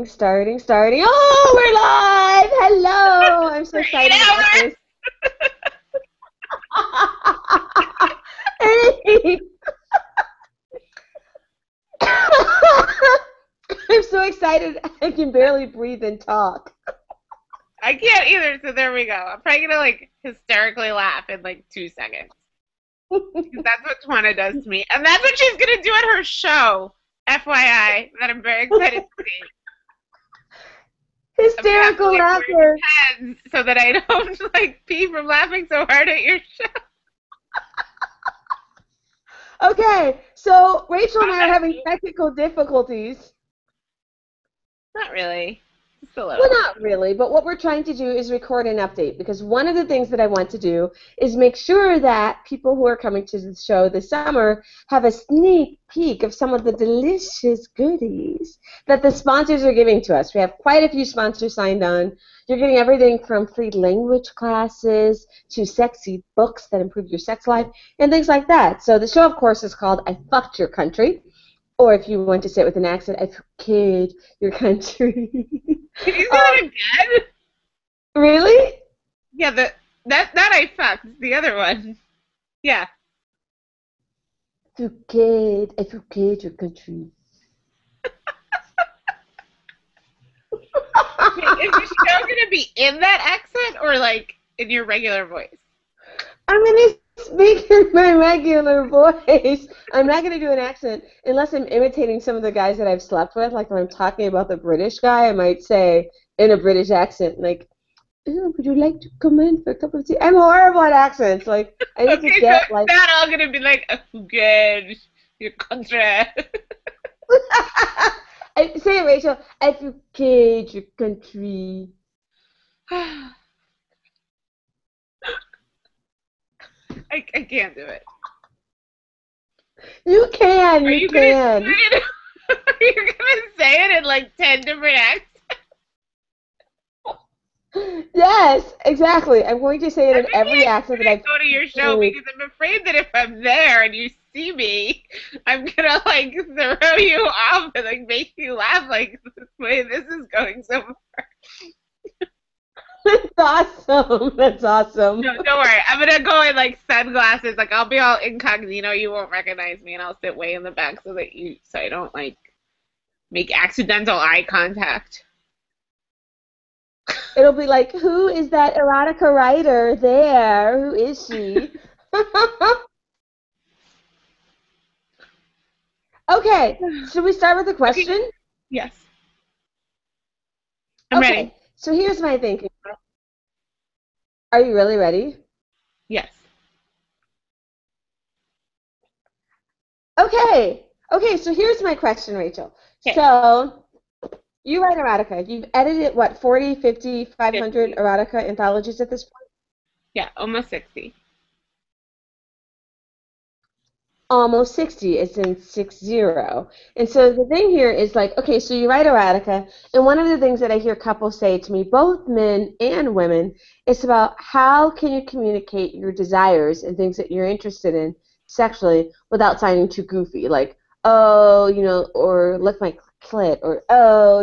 starting. Oh, we're live! Hello! I'm so excited about this. Hey! I'm so excited I can barely breathe and talk. I can't either, so there we go. I'm probably gonna like hysterically laugh in like 2 seconds. That's what Twanna does to me. And that's what she's gonna do at her show, FYI, that I'm very excited to see. Hysterical laughter. So that I don't like pee from laughing so hard at your show. Okay, so Rachel and I are having technical difficulties. Not really. Just a little. Well, not really, but what we're trying to do is record an update, because one of the things that I want to do is make sure that people who are coming to the show this summer have a sneak peek of some of the delicious goodies that the sponsors are giving to us. We have quite a few sponsors signed on. You're getting everything from free language classes to sexy books that improve your sex life and things like that. So the show, of course, is called I Fucked Your Country. Or if you want to say it with an accent, I kid your country. Can you say that again? Really? Yeah, that I fucked. The other one. Yeah. I kid your country. Is the show going to be in that accent or like in your regular voice? I'm going to speak in my regular voice. I'm not going to do an accent unless I'm imitating some of the guys that I've slept with. Like when I'm talking about the British guy, I might say in a British accent, like, oh, would you like to come in for a cup of tea? I'm horrible at accents. Like, I need to get so like. It's not all going to be like, oh, good, your country. Say it, Rachel. I forget your country. I can't do it. You can. Are you can. Gonna say it in like 10 different accents? Yes, exactly. I'm going to say it in every accent that I go to your show because I'm afraid that if I'm there and you see me, I'm gonna like throw you off and like make you laugh like this way. This is going so far. That's awesome. That's awesome. No, don't worry. I'm gonna go in like sunglasses. Like I'll be all incognito. You won't recognize me, and I'll sit way in the back so I don't like make accidental eye contact. It'll be like, who is that erotica writer there? Who is she? Okay, should we start with the question? Okay. Yes. I'm ready. So here's my thinking. Are you really ready? Yes. Okay, so here's my question, Rachel. Okay. So you write erotica. You've edited, what, 40, 50, 500 50. Erotica anthologies at this point? Yeah, almost 60. Almost 60. It's in 60. And so the thing here is like, okay, so you write erotica, and one of the things that I hear couples say to me, both men and women, is about how can you communicate your desires and things that you're interested in sexually without sounding too goofy, like, oh, or lick my clit, or oh,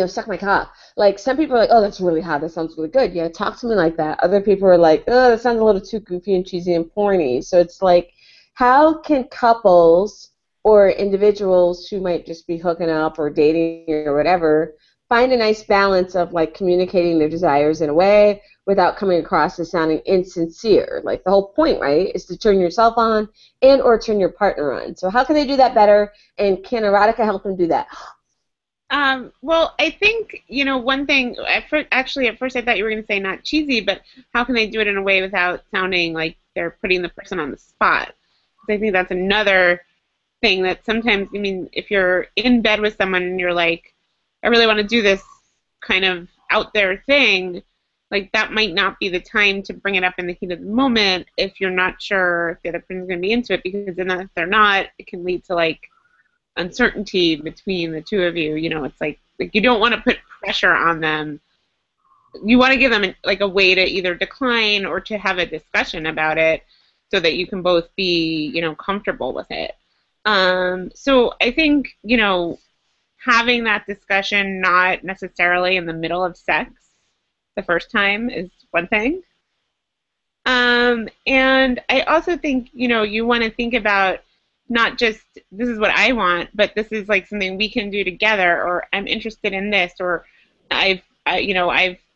suck my cock. Like, some people are like, oh, that's really hot, that sounds really good. Yeah, talk to me like that. Other people are like, oh, that sounds a little too goofy and cheesy and porny. So it's like, how can couples or individuals who might just be hooking up or dating or whatever find a nice balance of, like, communicating their desires in a way without coming across as sounding insincere? Like, the whole point, right, is to turn yourself on and or turn your partner on. So how can they do that better, and can erotica help them do that? Well, I think, one thing, at first I thought you were going to say not cheesy, but how can they do it in a way without sounding like they're putting the person on the spot? Because I think that's another thing that sometimes, if you're in bed with someone and you're like, I really want to do this kind of out there thing, like that might not be the time to bring it up in the heat of the moment if you're not sure if the other person's going to be into it, because then if they're not, it can lead to like uncertainty between the two of you. It's like you don't want to put pressure on them. You want to give them like a way to either decline or to have a discussion about it so that you can both be, comfortable with it. So I think, having that discussion not necessarily in the middle of sex the first time is one thing. And I also think, you want to think about not just this is what I want, but this is like something we can do together, or I'm interested in this, or I've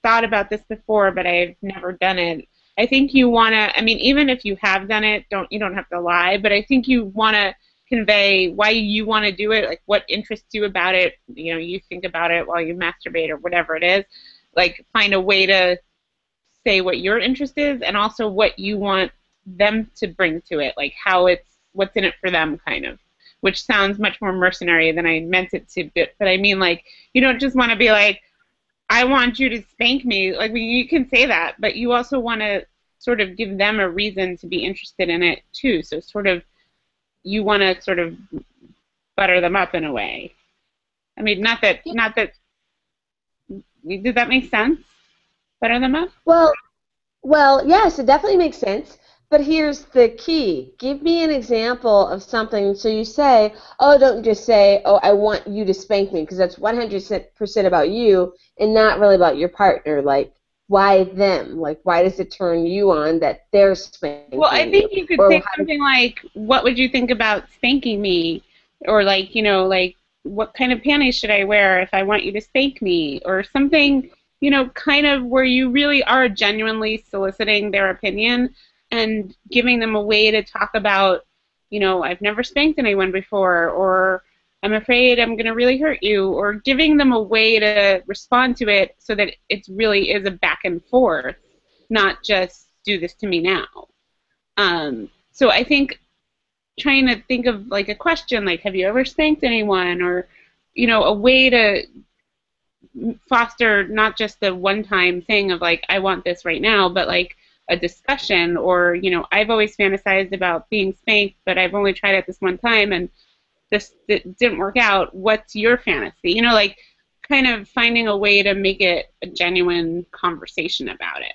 thought about this before, but I've never done it. I think you want to, I mean, even if you have done it, you don't have to lie, but I think you want to convey why you want to do it, like what interests you about it. You think about it while you masturbate or whatever it is. Like, find a way to say what your interest is and also what you want them to bring to it, like what's in it for them, kind of, which sounds much more mercenary than I meant it to, but I mean, like, you don't just want to be like, I want you to spank me. Like, you can say that, but you also want to sort of give them a reason to be interested in it too. So sort of, you want to sort of butter them up in a way. I mean, not that, does that make sense? Butter them up? Well, yes, it definitely makes sense. But here's the key. Give me an example of something. So you say, oh, don't just say, oh, I want you to spank me, because that's 100% about you and not really about your partner. Like, why them? Like, why does it turn you on that they're spanking Well, I think you could or say something like, what would you think about spanking me? Or like, like, what kind of panties should I wear if I want you to spank me? Or something, kind of where you really are genuinely soliciting their opinion and giving them a way to talk about, I've never spanked anyone before, or I'm afraid I'm going to really hurt you, or giving them a way to respond to it so that it really is a back and forth, not just do this to me now. So I think trying to think of like a question like, have you ever spanked anyone, or, a way to foster not just the one-time thing of like, I want this right now, but like a discussion, or, I've always fantasized about being spanked, but I've only tried it this one time and this didn't work out. What's your fantasy? Like, kind of finding a way to make it a genuine conversation about it.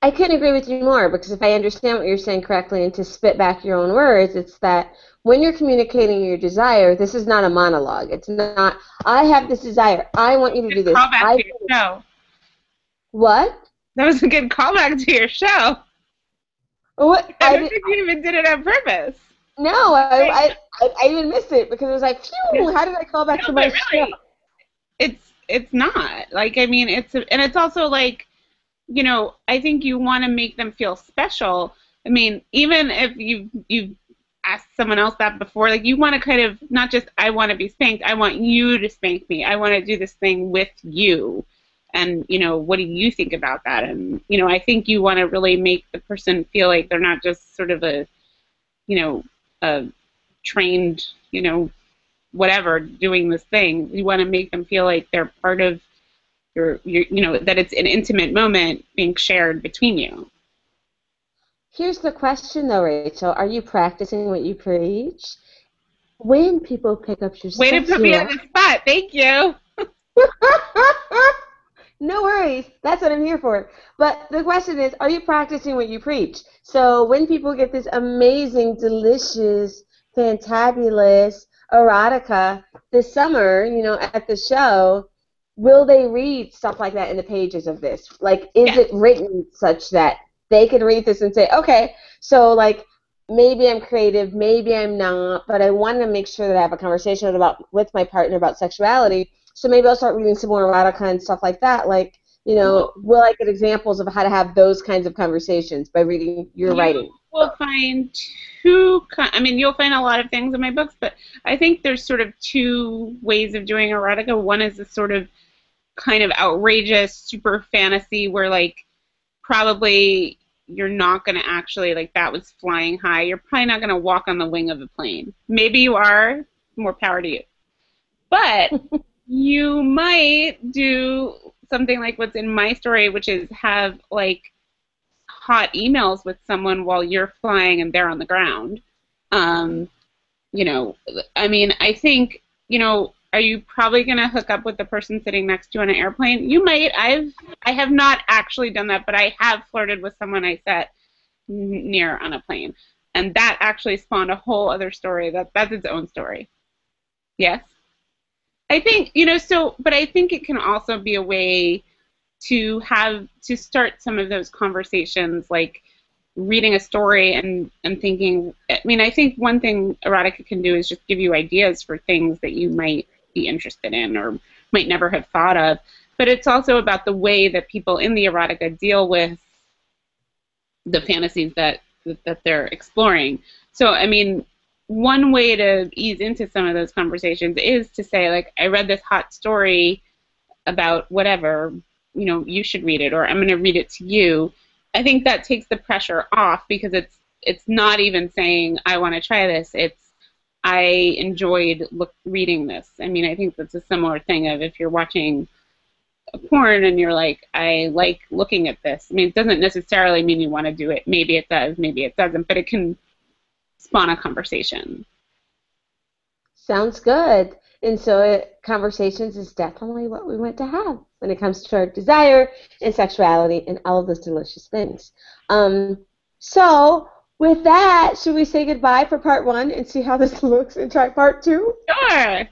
I couldn't agree with you more, because if I understand what you're saying correctly, and to spit back your own words, it's that when you're communicating your desire, this is not a monologue. It's not, I have this desire. I want you to do this. Callback to your show. What? That was a good callback to your show. What? I don't think you even did it on purpose. No, I even missed it, because it was like, phew, how did I call back to my show? It's not. Like, I mean, it's also like, I think you want to make them feel special. I mean, even if you've asked someone else that before, like, you want to kind of not just, I want to be spanked, I want you to spank me. I want to do this thing with you. And, what do you think about that? And, I think you want to really make the person feel like they're not just sort of a trained, whatever, doing this thing. You want to make them feel like they're part of your, that it's an intimate moment being shared between you. Here's the question, though, Rachel. Are you practicing what you preach? When people pick up your way to put me on the spot. Thank you. No worries. That's what I'm here for. But the question is, are you practicing what you preach? So when people get this amazing, delicious, fantabulous erotica this summer, at the show, will they read stuff like that in the pages of this? Like, is it written such that they can read this and say, okay, so like, maybe I'm creative, maybe I'm not, but I want to make sure that I have a conversation with my partner about sexuality. So maybe I'll start reading some more erotica and stuff like that. Like, will I get examples of how to have those kinds of conversations by reading your writing? You'll find you'll find a lot of things in my books, but I think there's sort of two ways of doing erotica. One is a sort of kind of outrageous, super fantasy where, like, probably you're not going to actually, like, that was flying high. You're probably not going to walk on the wing of a plane. Maybe you are. More power to you. But you might do something like what's in my story, which is have, like, hot emails with someone while you're flying and they're on the ground. I think, are you probably going to hook up with the person sitting next to you on an airplane? You might. I have not actually done that, but I have flirted with someone I sat near on a plane. And that actually spawned a whole other story. That's its own story. Yes? I think, but I think it can also be a way to start some of those conversations, like reading a story and thinking. I mean, I think one thing erotica can do is just give you ideas for things that you might be interested in or might never have thought of. But it's also about the way that people in the erotica deal with the fantasies that they're exploring. So, I mean, one way to ease into some of those conversations is to say, like, I read this hot story about whatever, you should read it, or I'm going to read it to you. I think that takes the pressure off, because it's not even saying I want to try this. It's I enjoyed reading this. I mean, I think that's a similar thing of if you're watching a porn and you're like, I like looking at this. I mean, it doesn't necessarily mean you want to do it. Maybe it does, maybe it doesn't, but it can spawn a conversation. Sounds good. And so conversations is definitely what we want to have when it comes to our desire and sexuality and all of those delicious things. So with that, should we say goodbye for part 1 and see how this looks and try part 2? Sure.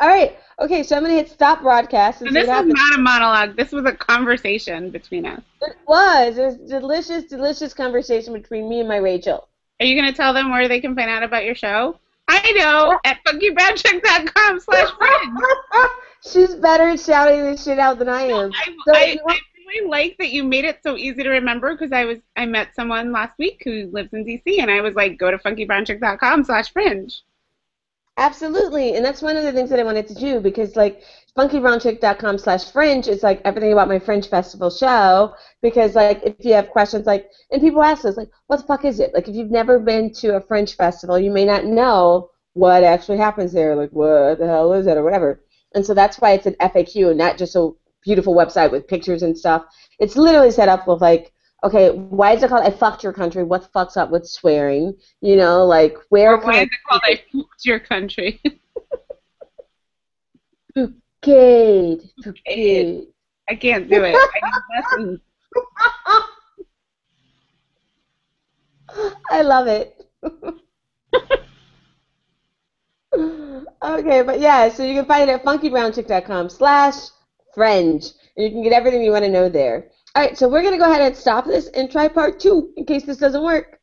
All right. Okay, so I'm going to hit stop broadcast. And this was not a monologue. This was a conversation between us. It was. It was a delicious, delicious conversation between me and my Rachel. Are you going to tell them where they can find out about your show? I know, at funkybrownchick.com/friends. She's better at shouting this shit out than I am. I really like that you made it so easy to remember, because I met someone last week who lives in DC, and I was like, go to funkybrownchick.com/fringe. Absolutely, and that's one of the things that I wanted to do, because like funkybrownchick.com/fringe is like everything about my Fringe Festival show, because like if you have questions, like, and people ask us like, what the fuck is it? Like if you've never been to a Fringe Festival, you may not know what actually happens there, like what the hell is it or whatever. And so that's why it's an FAQ and not just a beautiful website with pictures and stuff. It's literally set up with like, okay, why is it called I fucked your country? What the fuck's up with swearing? Like where? Or why is it called I pooped your country? Pukade. I can't do it. I need lessons. I love it. Okay, but yeah, so you can find it at funkybrownchick.com/fringe, and you can get everything you want to know there. All right, so we're going to go ahead and stop this and try part 2 in case this doesn't work.